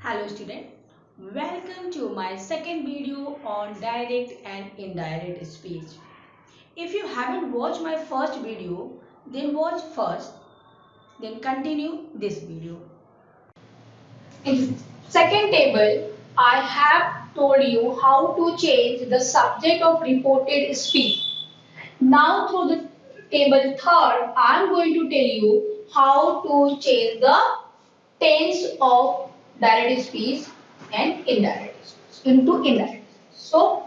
Hello student, welcome to my second video on direct and indirect speech. If you haven't watched my first video, then watch first, then continue this video. In second table, I have told you how to change the subject of reported speech. Now through the table third, I am going to tell you how to change the tense of direct speech and indirect speech into indirect. So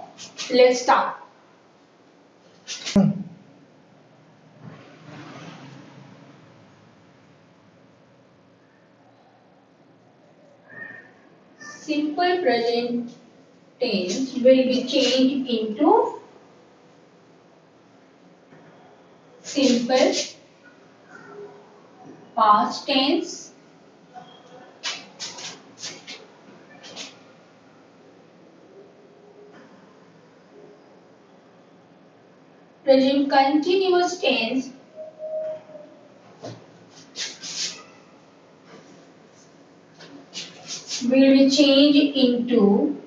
let's start. Simple present tense will be changed into simple past tense. Present continuous tense will be changed into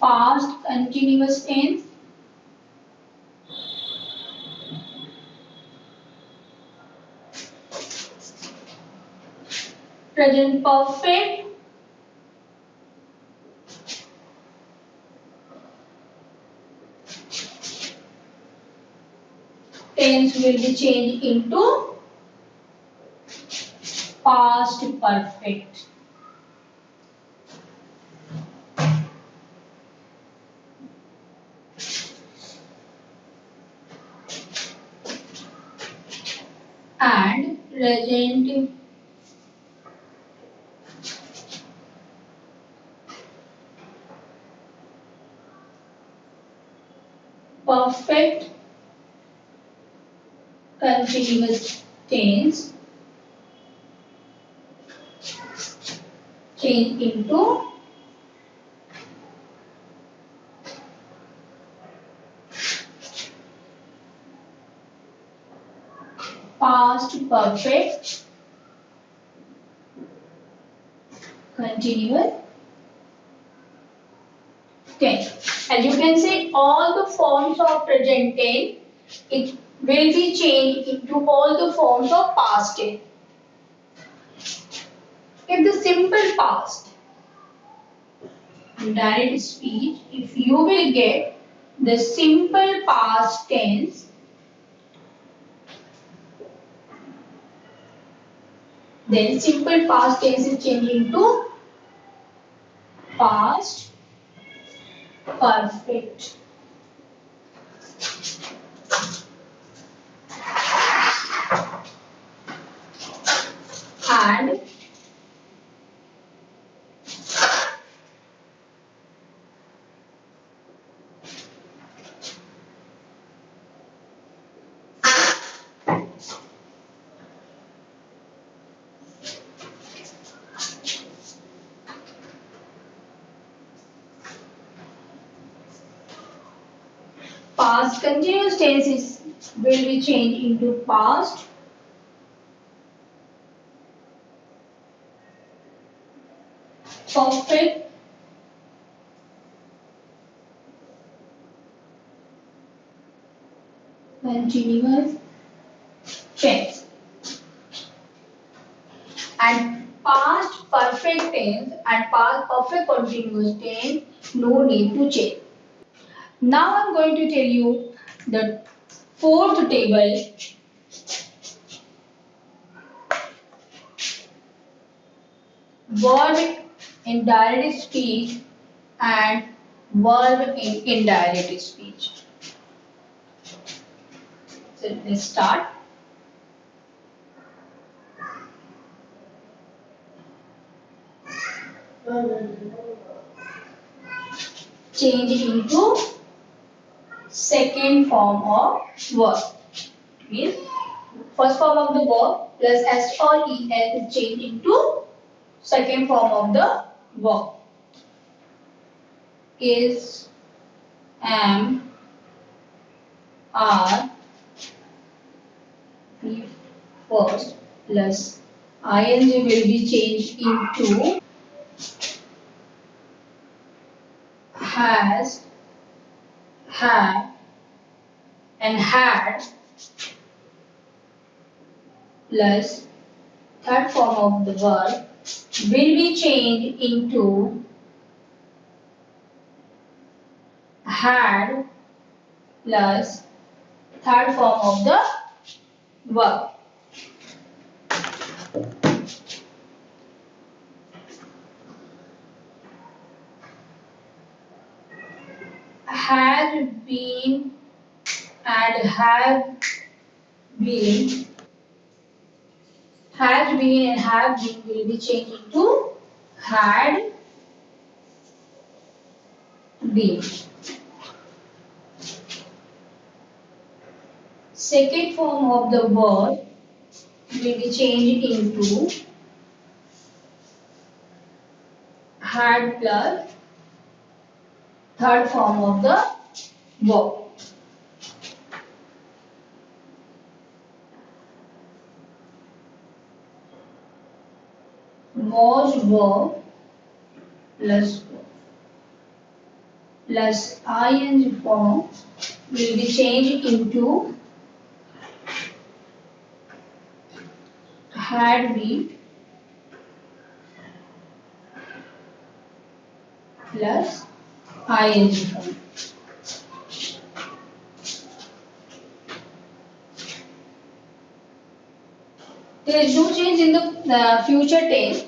past continuous tense. Present perfect tense will be changed into past perfect. And present perfect continuous tense change into past perfect continuous tense. As you can see, all the forms of present tense, it will be changed into all the forms of past tense. If the simple past direct speech, if you will get the simple past tense, then simple past tense is changed into past perfect. And past continuous tense will be changed into past perfect continuous tense. And past perfect tense and past perfect continuous tense, no need to change. Now I am going to tell you the fourth table. Verb in direct speech and verb in indirect speech. So let's start. Change into second form of verb. Means first form of the verb plus s or el is changed into second form of the verb. Is, am, are, be first plus ing will be changed into has, have and had plus third form of the verb will be changed into had plus third form of the verb. Has been and been has been and have been will be changed into had been. Second form of the word will be changed into had plus third form of the verb. Was verb plus ing form will be changed into had been plus ing form. There is no change in the future tense.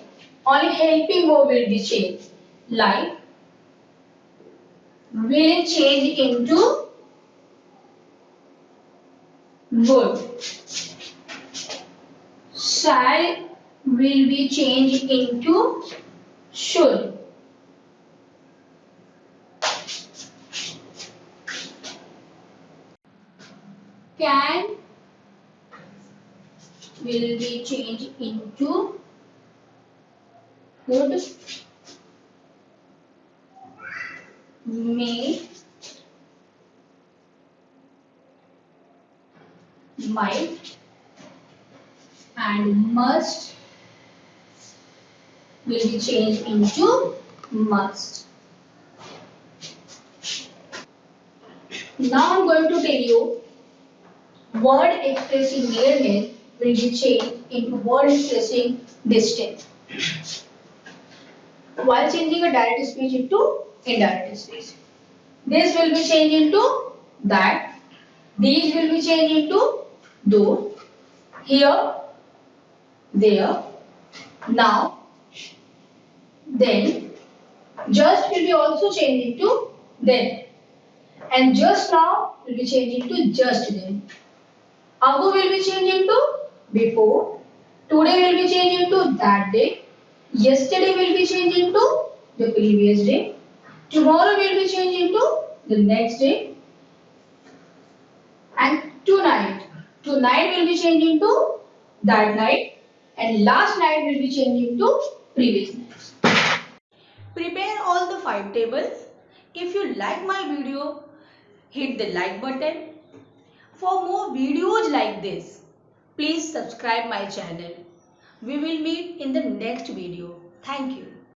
Only helping verb will be changed. Like will change into would. Shall will be changed into should. Can will be changed into could. May, might and must will be changed into must. Now I am going to tell you word expressing nearness will be changed into word expressing distance while changing a direct speech into indirect speech. This will be changed into that. These will be changed into though, here, there, now, then. Just will be also changed into then. And just now will be changed into just then. Ago will be changed into before. Today will be changed into that day. Yesterday will be changed into the previous day. Tomorrow will be changed into the next day. And tonight. Tonight will be changed into that night. And last night will be changed into previous night. Prepare all the 5 tables. If you like my video, hit the like button. For more videos like this, please subscribe my channel. We will meet in the next video. Thank you.